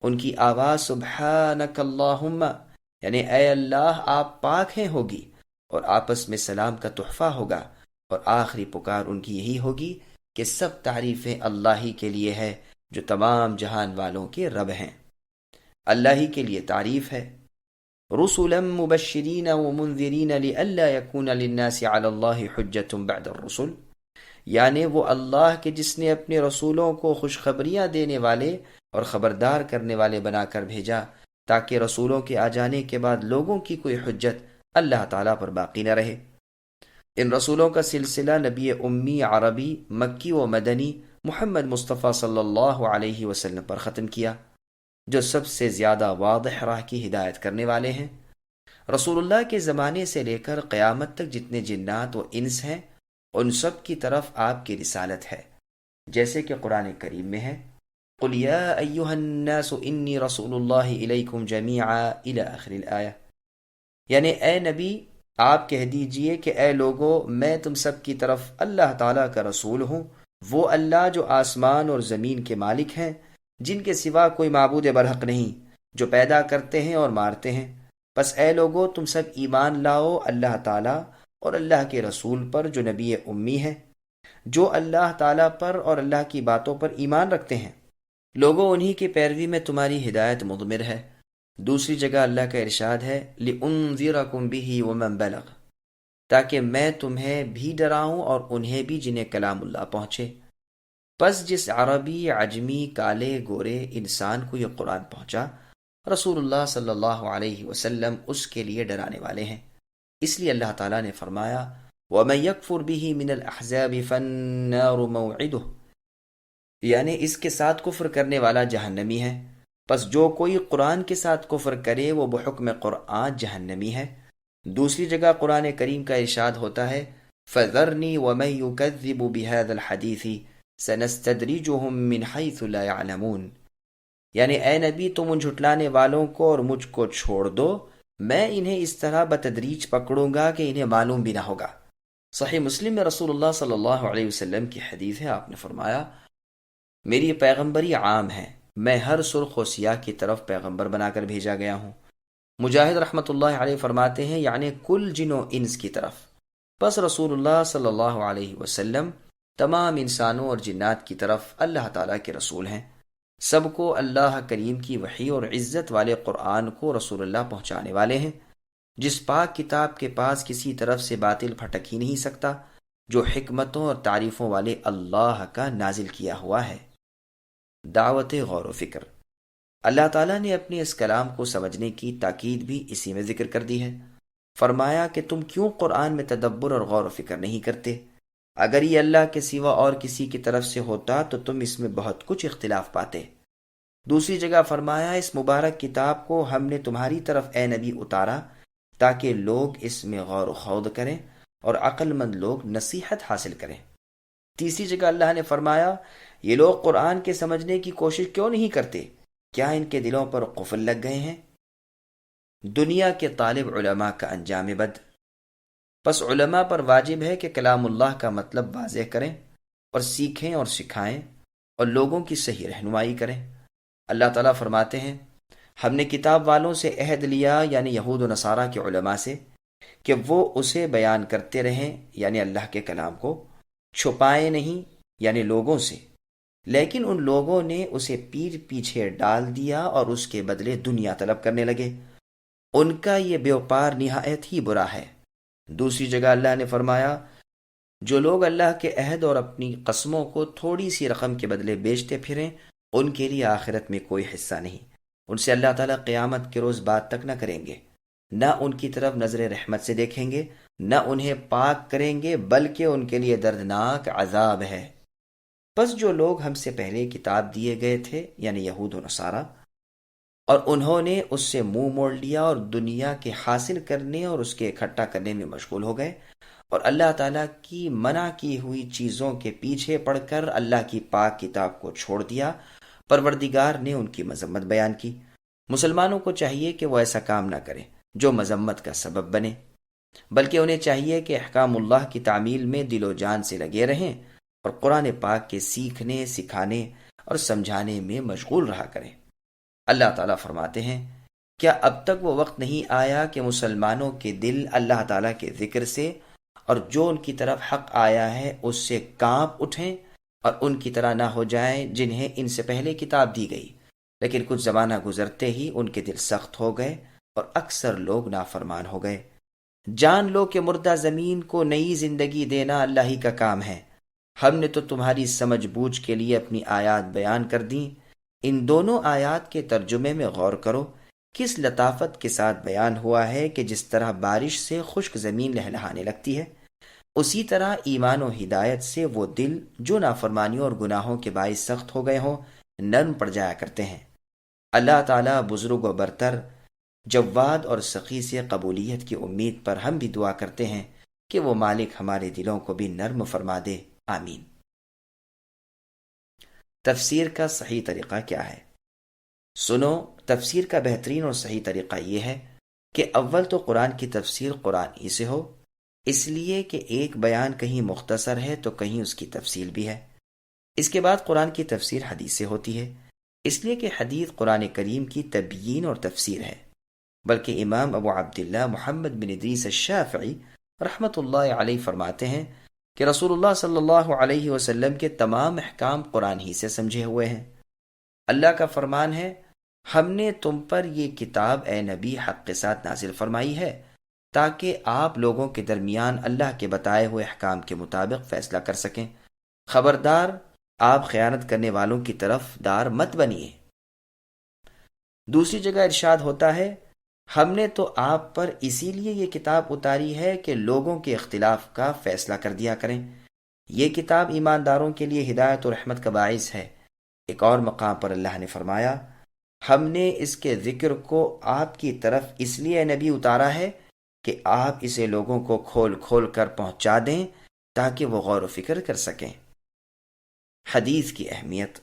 ان کی آواز سبحانک اللہم یعنی اے اللہ آپ پاک ہیں ہوگی، اور آپس میں سلام کا تحفہ ہوگا، اور آخری پکار ان کی یہی ہوگی کہ سب تعریفیں اللہ ہی کے لیے ہے جو تمام جہان والوں کے رب ہیں۔ اللہ ہی کے لیے تعریف ہے۔ رسلا مبشرین ومنذرین لئلا یکون للناس علی اللہ حجۃ بعد الرسل، یعنی وہ اللہ کے جس نے اپنے رسولوں کو خوشخبریاں دینے والے اور خبردار کرنے والے بنا کر بھیجا تاکہ رسولوں کے آ جانے کے بعد لوگوں کی کوئی حجت اللہ تعالیٰ پر باقی نہ رہے۔ ان رسولوں کا سلسلہ نبی امی عربی مکی و مدنی محمد مصطفیٰ صلی اللہ علیہ وسلم پر ختم کیا، جو سب سے زیادہ واضح راہ کی ہدایت کرنے والے ہیں۔ رسول اللہ کے زمانے سے لے کر قیامت تک جتنے جنات و انس ہیں ان سب کی طرف آپ کی رسالت ہے، جیسے کہ قرآن کریم میں ہے قُلْ يَا أَيُّهَا النَّاسُ إِنِّي رَسُولُ اللَّهِ إِلَيْكُمْ جَمِيعًا إِلَى آخر الآیہ، یعنی اے نبی آپ کہہ دیجئے کہ اے لوگو میں تم سب کی طرف اللہ تعالیٰ کا رسول ہوں، وہ اللہ جو آسمان اور زمین کے مالک ہیں، جن کے سوا کوئی معبود برحق نہیں، جو پیدا کرتے ہیں اور مارتے ہیں۔ بس اے لوگو تم سب ایمان لاؤ اللہ تعالیٰ اور اللہ کے رسول پر جو نبی امی ہے، جو اللہ تعالیٰ پر اور اللہ کی باتوں پر ایمان رکھتے ہیں۔ لوگوں انہی کی پیروی میں تمہاری ہدایت مضمر ہے۔ دوسری جگہ اللہ کا ارشاد ہے لِأُنذِرَكُمْ بِهِ وَمَنْ بَلَغَ، تاکہ میں تمہیں بھی ڈراؤں اور انہیں بھی جنہیں کلام اللہ پہنچے۔ پس جس عربی عجمی کالے گورے انسان کو یہ قرآن پہنچا، رسول اللہ صلی اللہ علیہ وسلم اس کے لیے ڈرانے والے ہیں۔ اس لیے اللہ تعالیٰ نے فرمایا وَمَنْ يَكْفُرْ بِهِ مِنَ الْأَحْزَابِ فَالنَّارُ مَوْعِدُهُ، یعنی اس کے ساتھ کفر کرنے والا جہنمی ہے، پس جو کوئی قرآن کے ساتھ کفر کرے وہ بحکم قرآن جہنمی ہے۔ دوسری جگہ قرآن کریم کا ارشاد ہوتا ہے فَذَرْنِي وَمَنْ يُكَذِّبُ بِهَذَا الْحَدِيثِ سَنَسْتَدْرِجُهُمْ مِنْ حَيْثُ لَا يَعْلَمُونَ، یعنی اے نبی تم ان جھٹلانے والوں کو اور مجھ کو چھوڑ دو، میں انہیں اس طرح بتدریج پکڑوں گا کہ انہیں معلوم بھی نہ ہوگا۔ صحیح مسلم میں رسول اللہ صلی اللہ علیہ وسلم کی حدیث ہے، آپ نے فرمایا میری پیغمبری عام ہے، میں ہر سرخ و سیاہ کی طرف پیغمبر بنا کر بھیجا گیا ہوں۔ مجاہد رحمۃ اللہ علیہ فرماتے ہیں یعنی کل جن و انس کی طرف۔ بس رسول اللہ صلی اللہ علیہ وسلم تمام انسانوں اور جنات کی طرف اللہ تعالیٰ کے رسول ہیں۔ سب کو اللہ کریم کی وحی اور عزت والے قرآن کو رسول اللہ پہنچانے والے ہیں، جس پاک کتاب کے پاس کسی طرف سے باطل پھٹک ہی نہیں سکتا، جو حکمتوں اور تعریفوں والے اللہ کا نازل کیا ہوا ہے۔ دعوت غور و فکر۔ اللہ تعالیٰ نے اپنے اس کلام کو سمجھنے کی تاکید بھی اسی میں ذکر کر دی ہے۔ فرمایا کہ تم کیوں قرآن میں تدبر اور غور و فکر نہیں کرتے؟ اگر یہ اللہ کے سوا اور کسی کی طرف سے ہوتا تو تم اس میں بہت کچھ اختلاف پاتے۔ دوسری جگہ فرمایا اس مبارک کتاب کو ہم نے تمہاری طرف اے نبی اتارا تاکہ لوگ اس میں غور و خوض کریں اور عقل مند لوگ نصیحت حاصل کریں۔ تیسری جگہ اللہ نے فرمایا یہ لوگ قرآن کے سمجھنے کی کوشش کیوں نہیں کرتے؟ کیا ان کے دلوں پر قفل لگ گئے ہیں؟ دنیا کے طالب علماء کا انجام بد۔ پس علماء پر واجب ہے کہ کلام اللہ کا مطلب واضح کریں اور سیکھیں اور سکھائیں اور لوگوں کی صحیح رہنمائی کریں۔ اللہ تعالیٰ فرماتے ہیں ہم نے کتاب والوں سے عہد لیا یعنی یہود و نصارہ کے علماء سے کہ وہ اسے بیان کرتے رہیں یعنی اللہ کے کلام کو، چھپائے نہیں یعنی لوگوں سے، لیکن ان لوگوں نے اسے پیچھے ڈال دیا اور اس کے بدلے دنیا طلب کرنے لگے۔ ان کا یہ بیوپار نہایت ہی برا ہے۔ دوسری جگہ اللہ نے فرمایا جو لوگ اللہ کے عہد اور اپنی قسموں کو تھوڑی سی رقم کے بدلے بیچتے پھریں ان کے لیے آخرت میں کوئی حصہ نہیں، ان سے اللہ تعالیٰ قیامت کے روز بات تک نہ کریں گے، نہ ان کی طرف نظر رحمت سے دیکھیں گے، نہ انہیں پاک کریں گے، بلکہ ان کے لیے دردناک عذاب ہے۔ بس جو لوگ ہم سے پہلے کتاب دیے گئے تھے یعنی یہود و نصارہ، اور انہوں نے اس سے منہ موڑ لیا اور دنیا کے حاصل کرنے اور اس کے اکٹھا کرنے میں مشغول ہو گئے، اور اللہ تعالیٰ کی منع کی ہوئی چیزوں کے پیچھے پڑ کر اللہ کی پاک کتاب کو چھوڑ دیا، پروردگار نے ان کی مذمت بیان کی۔ مسلمانوں کو چاہیے کہ وہ ایسا کام نہ کریں جو مذمت کا سبب بنے، بلکہ انہیں چاہیے کہ احکام اللہ کی تعمیل میں دل و جان سے لگے رہیں اور قرآن پاک کے سیکھنے، سکھانے اور سمجھانے میں مشغول رہا کریں۔ اللہ تعالیٰ فرماتے ہیں، کیا اب تک وہ وقت نہیں آیا کہ مسلمانوں کے دل اللہ تعالیٰ کے ذکر سے اور جو ان کی طرف حق آیا ہے اس سے کانپ اٹھیں اور ان کی طرح نہ ہو جائیں جنہیں ان سے پہلے کتاب دی گئی، لیکن کچھ زمانہ گزرتے ہی ان کے دل سخت ہو گئے اور اکثر لوگ نافرمان ہو گئے۔ جان لو کہ مردہ زمین کو نئی زندگی دینا اللہ ہی کا کام ہے۔ ہم نے تو تمہاری سمجھ بوجھ کے لیے اپنی آیات بیان کر دیں۔ ان دونوں آیات کے ترجمے میں غور کرو، کس لطافت کے ساتھ بیان ہوا ہے کہ جس طرح بارش سے خشک زمین لہلہانے لگتی ہے، اسی طرح ایمان و ہدایت سے وہ دل جو نافرمانیوں اور گناہوں کے باعث سخت ہو گئے ہوں نرم پڑ جایا کرتے ہیں۔ اللہ تعالیٰ بزرگ و برتر، جواد اور سخی سے قبولیت کی امید پر ہم بھی دعا کرتے ہیں کہ وہ مالک ہمارے دلوں کو بھی نرم فرما دے، آمین۔ تفسیر کا صحیح طریقہ کیا ہے؟ سنو، تفسیر کا بہترین اور صحیح طریقہ یہ ہے کہ اول تو قرآن کی تفسیر قرآن ہی سے ہو، اس لیے کہ ایک بیان کہیں مختصر ہے تو کہیں اس کی تفصیل بھی ہے۔ اس کے بعد قرآن کی تفسیر حدیث سے ہوتی ہے، اس لیے کہ حدیث قرآن کریم کی تبیین اور تفسیر ہے، بلکہ امام ابو عبداللہ محمد بن ادریس الشافعی رحمۃ اللہ علیہ فرماتے ہیں کہ رسول اللہ صلی اللہ علیہ وسلم کے تمام احکام قرآن ہی سے سمجھے ہوئے ہیں۔ اللہ کا فرمان ہے، ہم نے تم پر یہ کتاب اے نبی حق کے ساتھ نازل فرمائی ہے تاکہ آپ لوگوں کے درمیان اللہ کے بتائے ہوئے احکام کے مطابق فیصلہ کر سکیں۔ خبردار، آپ خیانت کرنے والوں کی طرف دار مت بنیے۔ دوسری جگہ ارشاد ہوتا ہے، ہم نے تو آپ پر اسی لیے یہ کتاب اتاری ہے کہ لوگوں کے اختلاف کا فیصلہ کر دیا کریں۔ یہ کتاب ایمانداروں کے لیے ہدایت و رحمت کا باعث ہے۔ ایک اور مقام پر اللہ نے فرمایا، ہم نے اس کے ذکر کو آپ کی طرف اس لیے نبی اتارا ہے کہ آپ اسے لوگوں کو کھول کھول کر پہنچا دیں تاکہ وہ غور و فکر کر سکیں۔ حدیث کی اہمیت۔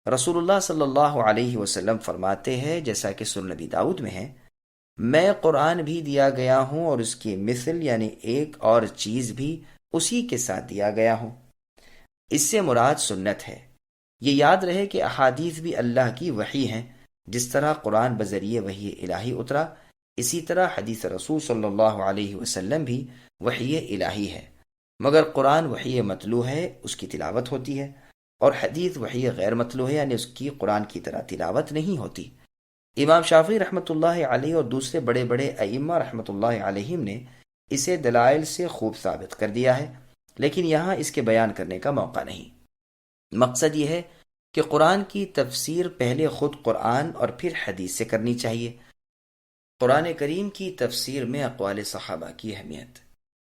رسول اللہ صلی اللہ علیہ وسلم فرماتے ہیں، جیسا کہ سنن نبی داؤد میں ہے، میں قرآن بھی دیا گیا ہوں اور اس کی مثل یعنی ایک اور چیز بھی اسی کے ساتھ دیا گیا ہوں۔ اس سے مراد سنت ہے۔ یہ یاد رہے کہ احادیث بھی اللہ کی وحی ہیں۔ جس طرح قرآن بذریعہ وحی الہی اترا، اسی طرح حدیث رسول صلی اللہ علیہ وسلم بھی وحی الہی ہے، مگر قرآن وحی متلو ہے، اس کی تلاوت ہوتی ہے، اور حدیث وحی غیر متلو ہے، یعنی اس کی قرآن کی طرح تلاوت نہیں ہوتی۔ امام شافعی رحمۃ اللہ علیہ اور دوسرے بڑے بڑے ائمہ رحمۃ اللہ علیہم نے اسے دلائل سے خوب ثابت کر دیا ہے، لیکن یہاں اس کے بیان کرنے کا موقع نہیں۔ مقصد یہ ہے کہ قرآن کی تفسیر پہلے خود قرآن اور پھر حدیث سے کرنی چاہیے۔ قرآن کریم کی تفسیر میں اقوال صحابہ کی اہمیت۔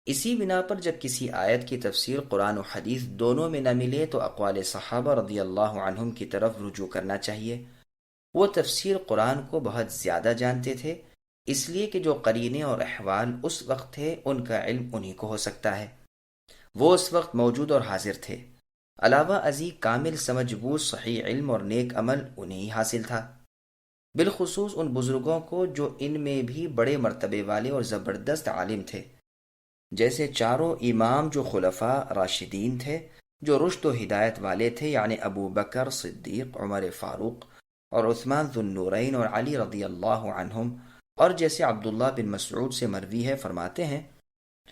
اسی بنا پر جب کسی آیت کی تفسیر قرآن و حدیث دونوں میں نہ ملے تو اقوال صحابہ رضی اللہ عنہم کی طرف رجوع کرنا چاہیے۔ وہ تفسیر قرآن کو بہت زیادہ جانتے تھے، اس لیے کہ جو قرینے اور احوال اس وقت تھے ان کا علم انہی کو ہو سکتا ہے۔ وہ اس وقت موجود اور حاضر تھے۔ علاوہ ازیں کامل سمجھ بوجھ، صحیح علم اور نیک عمل انہیں حاصل تھا، بالخصوص ان بزرگوں کو جو ان میں بھی بڑے مرتبے والے اور زبردست عالم تھے، جیسے چاروں امام جو خلفاء راشدین تھے، جو رشد و ہدایت والے تھے، یعنی ابو بکر صدیق، عمر فاروق اور عثمان ذو النورین اور علی رضی اللہ عنہم، اور جیسے عبداللہ بن مسعود سے مروی ہے، فرماتے ہیں،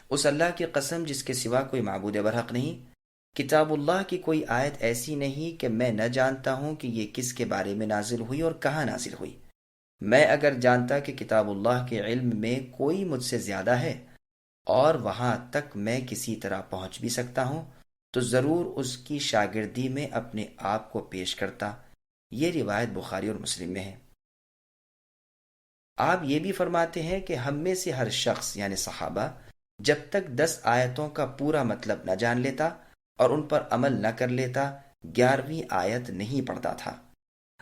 اس اللہ کی قسم جس کے سوا کوئی معبود برحق نہیں، کتاب اللہ کی کوئی آیت ایسی نہیں کہ میں نہ جانتا ہوں کہ یہ کس کے بارے میں نازل ہوئی اور کہاں نازل ہوئی۔ میں اگر جانتا کہ کتاب اللہ کے علم میں کوئی مجھ سے زیادہ ہے اور وہاں تک میں کسی طرح پہنچ بھی سکتا ہوں تو ضرور اس کی شاگردی میں اپنے آپ کو پیش کرتا۔ یہ روایت بخاری اور مسلم میں ہے۔ آپ یہ بھی فرماتے ہیں کہ ہم میں سے ہر شخص یعنی صحابہ جب تک 10 آیتوں کا پورا مطلب نہ جان لیتا اور ان پر عمل نہ کر لیتا 11ویں آیت نہیں پڑھتا تھا۔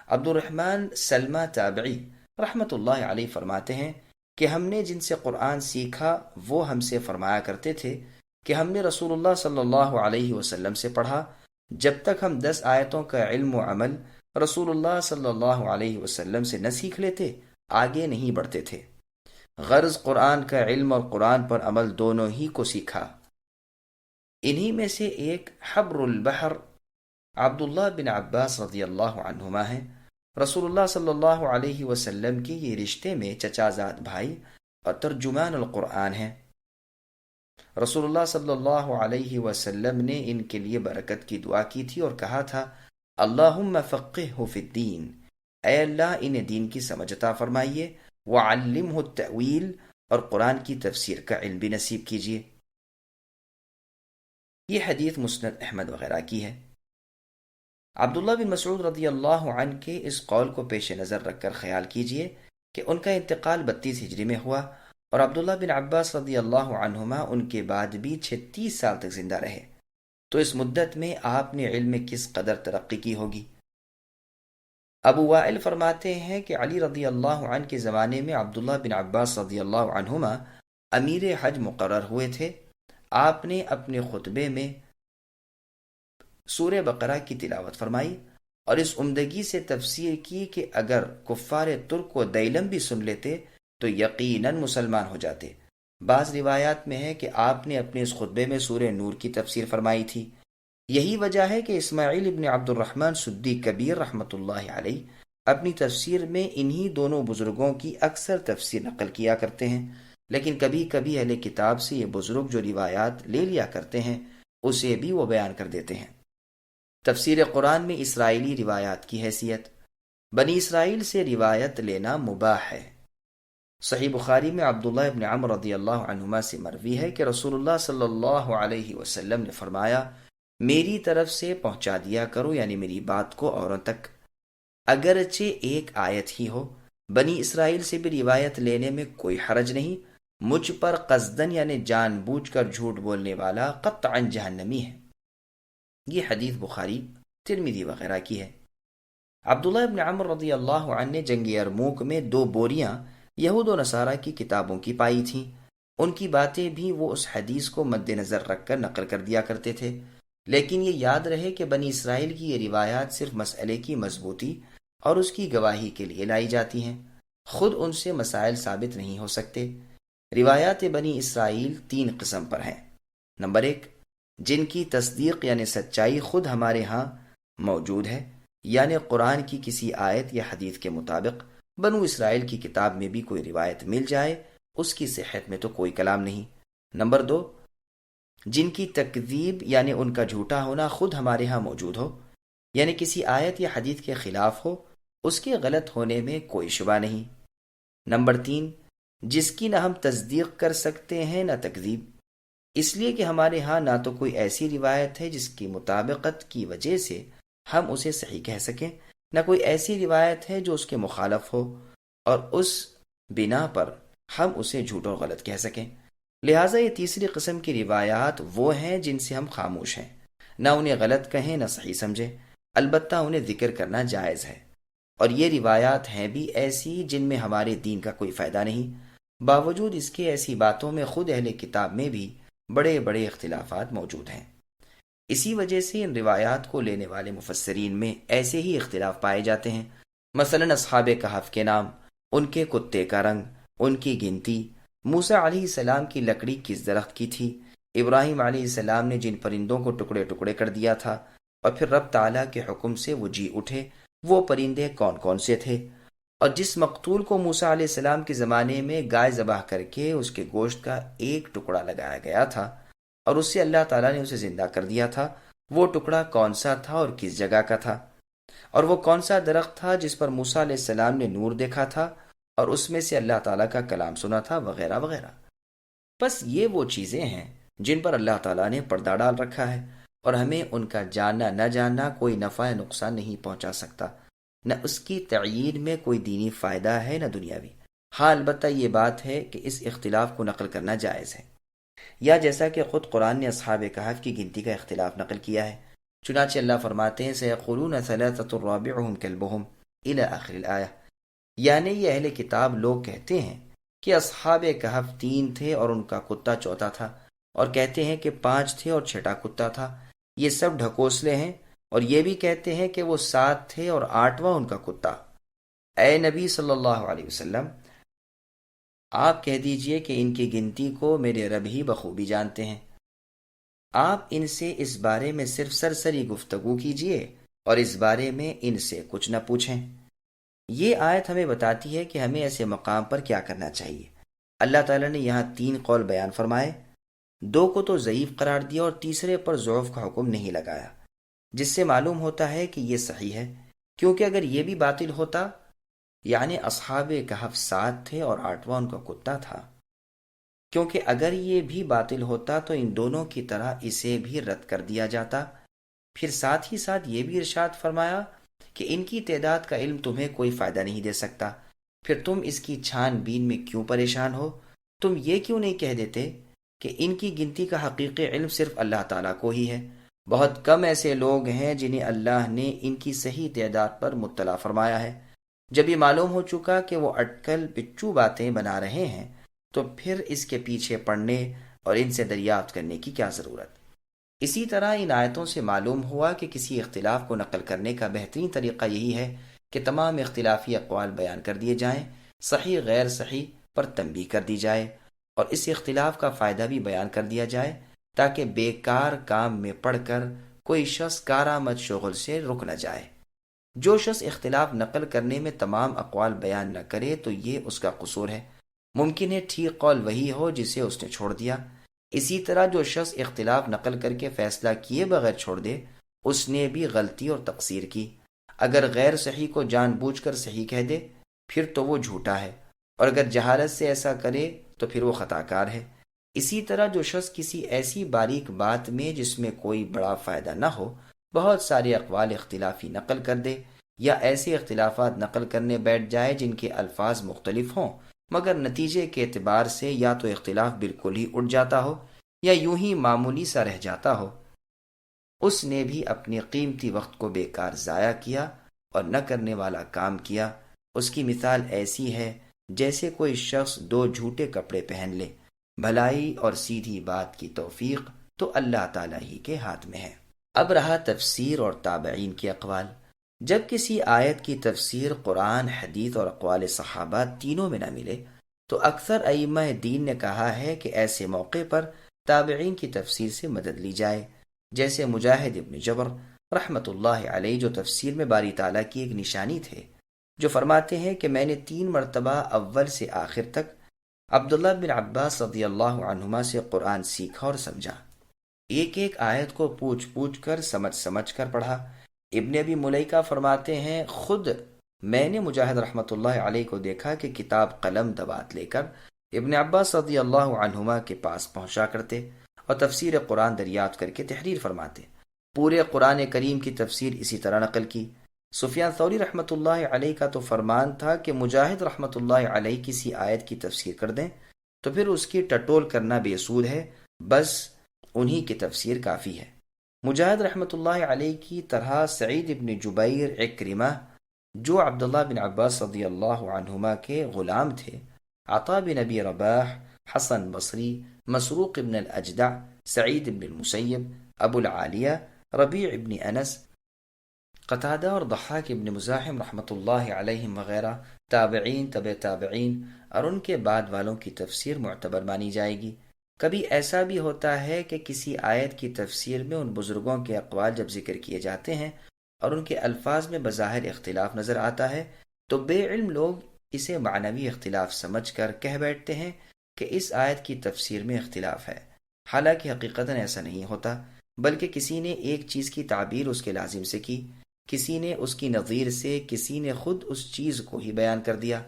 عبد الرحمن سلمہ تابعی رحمۃ اللہ علیہ فرماتے ہیں کہ ہم نے جن سے قرآن سیکھا وہ ہم سے فرمایا کرتے تھے کہ ہم نے رسول اللہ صلی اللہ علیہ وسلم سے پڑھا، جب تک ہم 10 آیتوں کا علم و عمل رسول اللہ صلی اللہ علیہ وسلم سے نہ سیکھ لیتے آگے نہیں بڑھتے تھے۔ غرض قرآن کا علم اور قرآن پر عمل دونوں ہی کو سیکھا۔ انہی میں سے ایک حبر البحر عبداللہ بن عباس رضی اللہ عنہما ہیں۔ رسول اللہ صلی اللہ علیہ وسلم کی یہ رشتے میں چچا زاد بھائی اور ترجمان القرآن ہیں۔ رسول اللہ صلی اللہ علیہ وسلم نے ان کے لیے برکت کی دعا کی تھی اور کہا تھا، اللہم فقہہ فی الدین، اے اللہ انہیں دین کی سمجھ عطا فرمائیے، وعلمہ التأویل، اور قرآن کی تفسیر کا علم بھی نصیب کیجیے۔ یہ حدیث مسند احمد وغیرہ کی ہے۔ عبداللہ بن مسعود رضی اللہ عنہ کے اس قول کو پیش نظر رکھ کر خیال کیجیے کہ ان کا انتقال 32 ہجری میں ہوا اور عبداللہ بن عباس رضی اللہ عنہما ان کے بعد بھی 36 سال تک زندہ رہے، تو اس مدت میں آپ نے علم میں کس قدر ترقی کی ہوگی۔ ابو وائل فرماتے ہیں کہ علی رضی اللہ عنہ کے زمانے میں عبداللہ بن عباس رضی اللہ عنہما امیر حج مقرر ہوئے تھے۔ آپ نے اپنے خطبے میں سورہ بقرہ کی تلاوت فرمائی اور اس عمدگی سے تفسیر کی کہ اگر کفار ترک و دیلم بھی سن لیتے تو یقیناً مسلمان ہو جاتے۔ بعض روایات میں ہے کہ آپ نے اپنے اس خطبے میں سورہ نور کی تفسیر فرمائی تھی۔ یہی وجہ ہے کہ اسماعیل ابن عبد الرحمن سدی کبیر رحمۃ اللہ علیہ اپنی تفسیر میں انہی دونوں بزرگوں کی اکثر تفسیر نقل کیا کرتے ہیں، لیکن کبھی کبھی اہل کتاب سے یہ بزرگ جو روایات لے لیا کرتے ہیں اسے بھی وہ بیان کر دیتے ہیں۔ تفسیر قرآن میں اسرائیلی روایات کی حیثیت۔ بنی اسرائیل سے روایت لینا مباح ہے۔ صحیح بخاری میں عبداللہ ابن عمر رضی اللہ عنہما سے مروی ہے کہ رسول اللہ صلی اللہ علیہ وسلم نے فرمایا، میری طرف سے پہنچا دیا کرو، یعنی میری بات کو اوروں تک، اگرچہ ایک آیت ہی ہو۔ بنی اسرائیل سے بھی روایت لینے میں کوئی حرج نہیں، مجھ پر قصدن یعنی جان بوجھ کر جھوٹ بولنے والا قطعاً جہنمی ہے۔ یہ حدیث بخاری، ترمذی وغیرہ کی ہے۔ عبداللہ ابن عمر رضی اللہ عنہ نے جنگ یرموک میں 2 بوریاں یہود و نصارہ کی کتابوں کی پائی تھیں۔ ان کی باتیں بھی وہ اس حدیث کو مد نظر رکھ کر نقل کر دیا کرتے تھے، لیکن یہ یاد رہے کہ بنی اسرائیل کی یہ روایات صرف مسئلے کی مضبوطی اور اس کی گواہی کے لیے لائی جاتی ہیں، خود ان سے مسائل ثابت نہیں ہو سکتے۔ روایات بنی اسرائیل 3 قسم پر ہیں۔ نمبر 1، جن کی تصدیق یعنی سچائی خود ہمارے ہاں موجود ہے، یعنی قرآن کی کسی آیت یا حدیث کے مطابق بنو اسرائیل کی کتاب میں بھی کوئی روایت مل جائے، اس کی صحت میں تو کوئی کلام نہیں۔ نمبر 2، جن کی تکذیب یعنی ان کا جھوٹا ہونا خود ہمارے ہاں موجود ہو، یعنی کسی آیت یا حدیث کے خلاف ہو، اس کے غلط ہونے میں کوئی شبہ نہیں۔ نمبر 3، جس کی نہ ہم تصدیق کر سکتے ہیں نہ تکذیب، اس لیے کہ ہمارے ہاں نہ تو کوئی ایسی روایت ہے جس کی مطابقت کی وجہ سے ہم اسے صحیح کہہ سکیں، نہ کوئی ایسی روایت ہے جو اس کے مخالف ہو اور اس بنا پر ہم اسے جھوٹ اور غلط کہہ سکیں۔ لہٰذا یہ تیسری قسم کی روایات وہ ہیں جن سے ہم خاموش ہیں، نہ انہیں غلط کہیں نہ صحیح سمجھیں، البتہ انہیں ذکر کرنا جائز ہے۔ اور یہ روایات ہیں بھی ایسی جن میں ہمارے دین کا کوئی فائدہ نہیں، باوجود اس کے ایسی باتوں میں خود اہل کتاب میں بھی بڑے بڑے اختلافات موجود ہیں۔ اسی وجہ سے ان روایات کو لینے والے مفسرین میں ایسے ہی اختلاف پائے جاتے ہیں۔ مثلا اصحاب کہف کے نام، ان کے کتے کا رنگ، ان کی گنتی، موسیٰ علیہ السلام کی لکڑی کس درخت کی تھی، ابراہیم علیہ السلام نے جن پرندوں کو ٹکڑے ٹکڑے کر دیا تھا اور پھر رب تعالیٰ کے حکم سے وہ جی اٹھے، وہ پرندے کون کون سے تھے، اور جس مقتول کو موسیٰ علیہ السلام کے زمانے میں گائے ذبح کر کے اس کے گوشت کا ایک ٹکڑا لگایا گیا تھا اور اس سے اللہ تعالیٰ نے اسے زندہ کر دیا تھا، وہ ٹکڑا کون سا تھا اور کس جگہ کا تھا، اور وہ کون سا درخت تھا جس پر موسیٰ علیہ السلام نے نور دیکھا تھا اور اس میں سے اللہ تعالیٰ کا کلام سنا تھا، وغیرہ وغیرہ۔ بس یہ وہ چیزیں ہیں جن پر اللہ تعالیٰ نے پردہ ڈال رکھا ہے اور ہمیں ان کا جاننا نہ جاننا کوئی نفع یا نقصان نہیں پہنچا سکتا، نہ اس کی تعیین میں کوئی دینی فائدہ ہے نہ دنیاوی۔ ہاں البتہ یہ بات ہے کہ اس اختلاف کو نقل کرنا جائز ہے، یا جیسا کہ خود قرآن نے اصحاب کہف کی گنتی کا اختلاف نقل کیا ہے، چنانچہ اللہ فرماتے ہیں سَيَقُولُونَ ثَلَاثَةٌ رَابِعُهُمْ كَلْبُهُمْ إِلَى آخر الآیہ، یعنی یہ اہل کتاب لوگ کہتے ہیں کہ اصحاب کہف 3 تھے اور ان کا کتا چوتھا تھا، اور کہتے ہیں کہ 5 تھے اور 6واں کتا تھا، یہ سب ڈھکوسلے ہیں، اور یہ بھی کہتے ہیں کہ وہ 7 تھے اور 8واں ان کا کتا۔ اے نبی صلی اللہ علیہ وسلم، آپ کہہ دیجئے کہ ان کی گنتی کو میرے رب ہی بخوبی جانتے ہیں، آپ ان سے اس بارے میں صرف سرسری گفتگو کیجئے اور اس بارے میں ان سے کچھ نہ پوچھیں۔ یہ آیت ہمیں بتاتی ہے کہ ہمیں ایسے مقام پر کیا کرنا چاہیے۔ اللہ تعالیٰ نے یہاں 3 قول بیان فرمائے، 2 کو تو ضعیف قرار دیا اور تیسرے پر ضعف کا حکم نہیں لگایا، جس سے معلوم ہوتا ہے کہ یہ صحیح ہے، کیونکہ اگر یہ بھی باطل ہوتا، یعنی اصحاب کہف 7 تھے اور 8واں ان کا کتا تھا، کیونکہ اگر یہ بھی باطل ہوتا تو ان دونوں کی طرح اسے بھی رد کر دیا جاتا۔ پھر ساتھ ہی ساتھ یہ بھی ارشاد فرمایا کہ ان کی تعداد کا علم تمہیں کوئی فائدہ نہیں دے سکتا، پھر تم اس کی چھان بین میں کیوں پریشان ہو؟ تم یہ کیوں نہیں کہہ دیتے کہ ان کی گنتی کا حقیقی علم صرف اللہ تعالیٰ کو ہی ہے؟ بہت کم ایسے لوگ ہیں جنہیں اللہ نے ان کی صحیح تعداد پر مطلع فرمایا ہے۔ جب یہ معلوم ہو چکا کہ وہ اٹکل پچو باتیں بنا رہے ہیں تو پھر اس کے پیچھے پڑنے اور ان سے دریافت کرنے کی کیا ضرورت؟ اسی طرح ان آیتوں سے معلوم ہوا کہ کسی اختلاف کو نقل کرنے کا بہترین طریقہ یہی ہے کہ تمام اختلافی اقوال بیان کر دیے جائیں، صحیح غیر صحیح پر تنبیہ کر دی جائے، اور اس اختلاف کا فائدہ بھی بیان کر دیا جائے تاکہ بیکار کام میں پڑھ کر کوئی شخص کارآمد شغل سے رک نہ جائے۔ جو شخص اختلاف نقل کرنے میں تمام اقوال بیان نہ کرے تو یہ اس کا قصور ہے، ممکن ہے ٹھیک قول وہی ہو جسے اس نے چھوڑ دیا۔ اسی طرح جو شخص اختلاف نقل کر کے فیصلہ کیے بغیر چھوڑ دے، اس نے بھی غلطی اور تقصیر کی۔ اگر غیر صحیح کو جان بوجھ کر صحیح کہہ دے پھر تو وہ جھوٹا ہے، اور اگر جہالت سے ایسا کرے تو پھر وہ خطا کار ہے۔ اسی طرح جو شخص کسی ایسی باریک بات میں جس میں کوئی بڑا فائدہ نہ ہو بہت سارے اقوال اختلافی نقل کر دے، یا ایسے اختلافات نقل کرنے بیٹھ جائے جن کے الفاظ مختلف ہوں مگر نتیجے کے اعتبار سے یا تو اختلاف بالکل ہی اٹھ جاتا ہو یا یوں ہی معمولی سا رہ جاتا ہو، اس نے بھی اپنے قیمتی وقت کو بیکار ضائع کیا اور نہ کرنے والا کام کیا۔ اس کی مثال ایسی ہے جیسے کوئی شخص 2 جھوٹے کپڑے پہن لے۔ بھلائی اور سیدھی بات کی توفیق تو اللہ تعالیٰ ہی کے ہاتھ میں ہے۔ اب رہا تفسیر اور تابعین کے اقوال۔ جب کسی آیت کی تفسیر قرآن، حدیث اور اقوال صحابہ تینوں میں نہ ملے تو اکثر ائمہ دین نے کہا ہے کہ ایسے موقع پر تابعین کی تفسیر سے مدد لی جائے، جیسے مجاہد ابن جبر رحمۃ اللہ علیہ جو تفسیر میں باری تعالیٰ کی ایک نشانی تھے، جو فرماتے ہیں کہ میں نے 3 مرتبہ اول سے آخر تک عبداللہ بن عباس رضی اللہ عنہما سے قرآن سیکھا اور سمجھا، ایک ایک آیت کو پوچھ پوچھ کر سمجھ کر پڑھا۔ ابن ابی ملیکہ فرماتے ہیں خود میں نے مجاہد رحمۃ اللہ علیہ کو دیکھا کہ کتاب قلم دوات لے کر ابن عباس رضی اللہ عنہما کے پاس پہنچا کرتے اور تفسیر قرآن دریافت کر کے تحریر فرماتے۔ پورے قرآن کریم کی تفسیر اسی طرح نقل کی۔ سفیان ثوری رحمۃ اللہ علیہ کا تو فرمان تھا کہ مجاہد رحمۃ اللہ علیہ کسی آیت کی تفسیر کر دیں تو پھر اس کی ٹٹول کرنا بے سود ہے، بس انہی کی تفسیر کافی ہے۔ مجاہد رحمۃ اللہ علیہ کی طرح سعید ابن جبیر، اکرمہ جو عبداللہ بن عباس رضی اللہ عنہما کے غلام تھے، عطا بن ابی رباح، حسن بصری، مسروق ابن الاجدع، سعید ابن المسیب، ابو العالیہ، ربیع ابن انس، قتادہ اور ضحاک ابن مزاحم رحمۃ اللہ علیہم وغیرہ تابعین، تبع تابعین اور ان کے بعد والوں کی تفسیر معتبر مانی جائے گی۔ کبھی ایسا بھی ہوتا ہے کہ کسی آیت کی تفسیر میں ان بزرگوں کے اقوال جب ذکر کیے جاتے ہیں اور ان کے الفاظ میں بظاہر اختلاف نظر آتا ہے تو بے علم لوگ اسے معنوی اختلاف سمجھ کر کہہ بیٹھتے ہیں کہ اس آیت کی تفسیر میں اختلاف ہے، حالانکہ حقیقتاً ایسا نہیں ہوتا، بلکہ کسی نے ایک چیز کی تعبیر اس کے لازم سے کی، کسی نے اس کی نظیر سے، کسی نے خود اس چیز کو ہی بیان کر دیا۔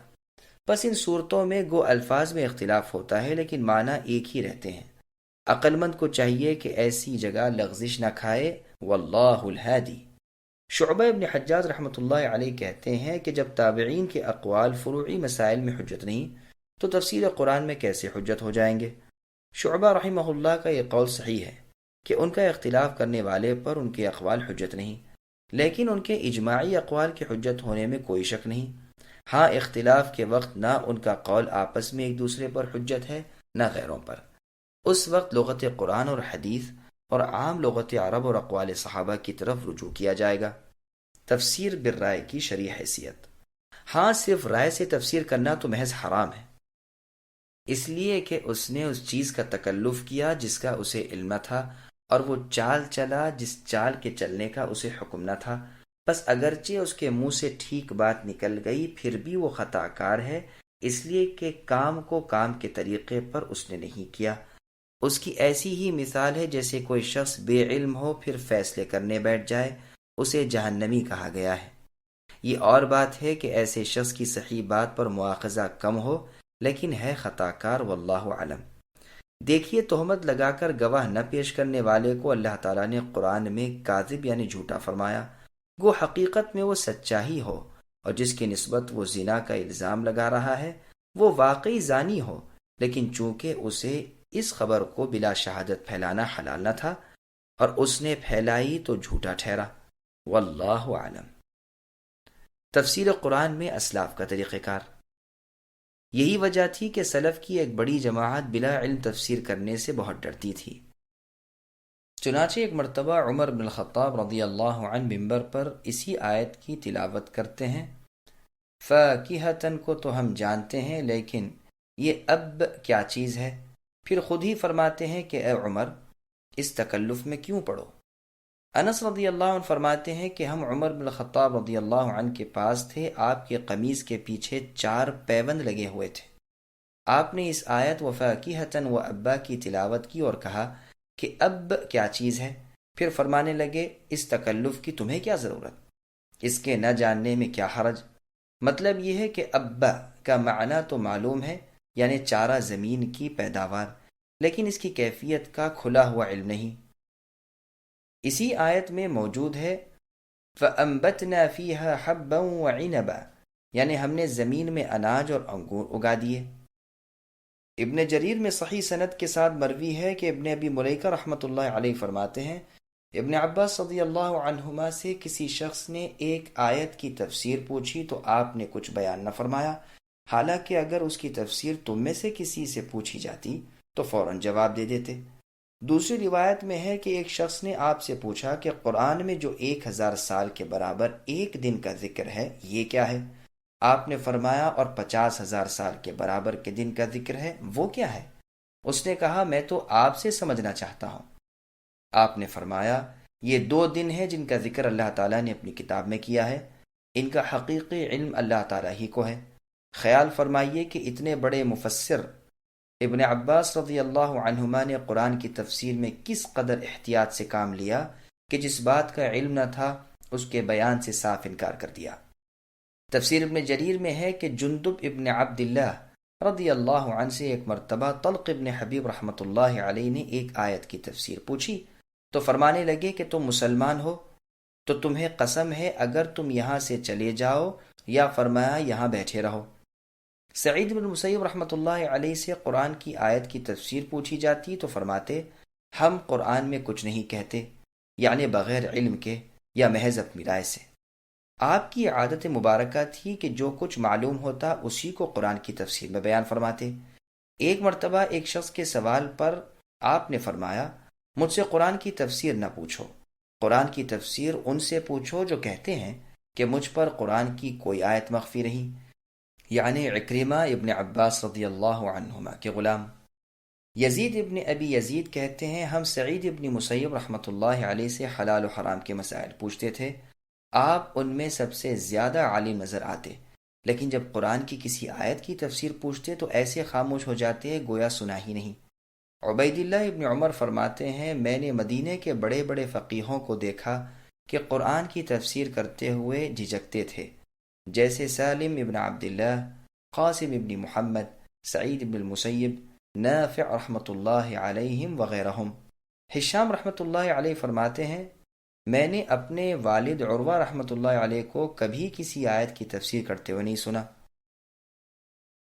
بس ان صورتوں میں گو الفاظ میں اختلاف ہوتا ہے لیکن معنی ایک ہی رہتے ہیں۔ عقل مند کو چاہیے کہ ایسی جگہ لغزش نہ کھائے۔ واللہ الہادی۔ شعبہ ابن حجاج رحمۃ اللہ علیہ کہتے ہیں کہ جب تابعین کے اقوال فروعی مسائل میں حجت نہیں تو تفسیر قرآن میں کیسے حجت ہو جائیں گے؟ شعبہ رحمہ اللہ کا یہ قول صحیح ہے کہ ان کا اختلاف کرنے والے پر ان کے اقوال حجت نہیں، لیکن ان کے اجماعی اقوال کی حجت ہونے میں کوئی شک نہیں۔ ہاں اختلاف کے وقت نہ ان کا قول آپس میں ایک دوسرے پر حجت ہے نہ غیروں پر، اس وقت لغت قرآن اور حدیث اور عام لغت عرب اور اقوال صحابہ کی طرف رجوع کیا جائے گا۔ تفسیر بالرائے کی شرعی حیثیت۔ ہاں صرف رائے سے تفسیر کرنا تو محض حرام ہے، اس لیے کہ اس نے اس چیز کا تکلف کیا جس کا اسے علم نہ تھا، اور وہ چال چلا جس چال کے چلنے کا اسے حکم نہ تھا، بس اگرچہ اس کے منہ سے ٹھیک بات نکل گئی پھر بھی وہ خطا کار ہے، اس لیے کہ کام کو کام کے طریقے پر اس نے نہیں کیا۔ اس کی ایسی ہی مثال ہے جیسے کوئی شخص بے علم ہو پھر فیصلے کرنے بیٹھ جائے، اسے جہنمی کہا گیا ہے۔ یہ اور بات ہے کہ ایسے شخص کی صحیح بات پر مواخذہ کم ہو لیکن ہے خطا کار، واللہ علم۔ دیکھیے، تہمت لگا کر گواہ نہ پیش کرنے والے کو اللہ تعالیٰ نے قرآن میں کاذب یعنی جھوٹا فرمایا، گو حقیقت میں وہ سچا ہی ہو، اور جس کی نسبت وہ زنا کا الزام لگا رہا ہے وہ واقعی زانی ہو، لیکن چونکہ اسے اس خبر کو بلا شہادت پھیلانا حلال نہ تھا اور اس نے پھیلائی تو جھوٹا ٹھہرا، واللہ عالم۔ تفسیر قرآن میں اسلاف کا طریقہ کار۔ یہی وجہ تھی کہ سلف کی ایک بڑی جماعت بلا علم تفسیر کرنے سے بہت ڈرتی تھی۔ چنانچہ ایک مرتبہ عمر بن الخطاب رضی اللہ عنہ ممبر پر اسی آیت کی تلاوت کرتے ہیں، فاکہۃً کو تو ہم جانتے ہیں لیکن یہ اب کیا چیز ہے؟ پھر خود ہی فرماتے ہیں کہ اے عمر، اس تکلف میں کیوں پڑو؟ انس رضی اللہ عنہ فرماتے ہیں کہ ہم عمر بن الخطاب رضی اللہ عنہ کے پاس تھے، آپ کے قمیص کے پیچھے 4 پیوند لگے ہوئے تھے۔ آپ نے اس آیت وفاکہۃً و ابا کی تلاوت کی اور کہا کہ اب کیا چیز ہے؟ پھر فرمانے لگے اس تکلف کی تمہیں کیا ضرورت، اس کے نہ جاننے میں کیا حرج؟ مطلب یہ ہے کہ ابا کا معنی تو معلوم ہے، یعنی چارہ زمین کی پیداوار، لیکن اس کی کیفیت کا کھلا ہوا علم نہیں۔ اسی آیت میں موجود ہے فَأَنبَتْنَا فِيهَا حَبًّا وَعِنَبًا، یعنی ہم نے زمین میں اناج اور انگور اگا دیے۔ ابن جریر میں صحیح سند کے ساتھ مروی ہے کہ ابن ابی ملیکہ رحمۃ اللہ علیہ فرماتے ہیں، ابن عباس رضی اللہ عنہما سے کسی شخص نے ایک آیت کی تفسیر پوچھی تو آپ نے کچھ بیان نہ فرمایا، حالانکہ اگر اس کی تفسیر تم میں سے کسی سے پوچھی جاتی تو فوراً جواب دے دیتے۔ دوسری روایت میں ہے کہ ایک شخص نے آپ سے پوچھا کہ قرآن میں جو 1000 سال کے برابر ایک دن کا ذکر ہے یہ کیا ہے؟ آپ نے فرمایا اور 50,000 سال کے برابر کے دن کا ذکر ہے وہ کیا ہے؟ اس نے کہا میں تو آپ سے سمجھنا چاہتا ہوں۔ آپ نے فرمایا یہ 2 دن ہیں جن کا ذکر اللہ تعالیٰ نے اپنی کتاب میں کیا ہے، ان کا حقیقی علم اللہ تعالیٰ ہی کو ہے۔ خیال فرمائیے کہ اتنے بڑے مفسر ابن عباس رضی اللہ عنہما نے قرآن کی تفسیر میں کس قدر احتیاط سے کام لیا کہ جس بات کا علم نہ تھا اس کے بیان سے صاف انکار کر دیا۔ تفسیر ابن جریر میں ہے کہ جندب ابن عبداللہ رضی اللہ عنہ سے ایک مرتبہ طلق ابن حبیب رحمۃ اللہ علیہ نے ایک آیت کی تفسیر پوچھی تو فرمانے لگے کہ تم مسلمان ہو تو تمہیں قسم ہے اگر تم یہاں سے چلے جاؤ، یا فرمایا یہاں بیٹھے رہو۔ سعید بن مسیب رحمۃ اللہ علیہ سے قرآن کی آیت کی تفسیر پوچھی جاتی تو فرماتے ہم قرآن میں کچھ نہیں کہتے، یعنی بغیر علم کے یا محض اپنی رائے سے۔ آپ کی عادت مبارکہ تھی کہ جو کچھ معلوم ہوتا اسی کو قرآن کی تفسیر میں بیان فرماتے۔ ایک مرتبہ ایک شخص کے سوال پر آپ نے فرمایا مجھ سے قرآن کی تفسیر نہ پوچھو، قرآن کی تفسیر ان سے پوچھو جو کہتے ہیں کہ مجھ پر قرآن کی کوئی آیت مخفی نہیں، یعنی عکرمہ ابن عباس رضی اللہ عنہما کے غلام۔ یزید ابن ابی یزید کہتے ہیں ہم سعید ابن مسیب رحمۃ اللہ علیہ سے حلال و حرام کے مسائل پوچھتے تھے، آپ ان میں سب سے زیادہ عالم نظر آتے، لیکن جب قرآن کی کسی آیت کی تفسیر پوچھتے تو ایسے خاموش ہو جاتے گویا سنا ہی نہیں۔ عبید اللہ ابن عمر فرماتے ہیں میں نے مدینے کے بڑے بڑے فقیہوں کو دیکھا کہ قرآن کی تفسیر کرتے ہوئے جھجکتے تھے، جیسے سالم ابن عبداللہ، قاسم ابن محمد، سعید ابن المسیب، نافع رحمۃ اللہ علیہم وغیرہم۔ ہشام رحمۃ اللہ علیہ فرماتے ہیں میں نے اپنے والد عروہ رحمۃ اللہ علیہ کو کبھی کسی آیت کی تفسیر کرتے ہوئے نہیں سنا۔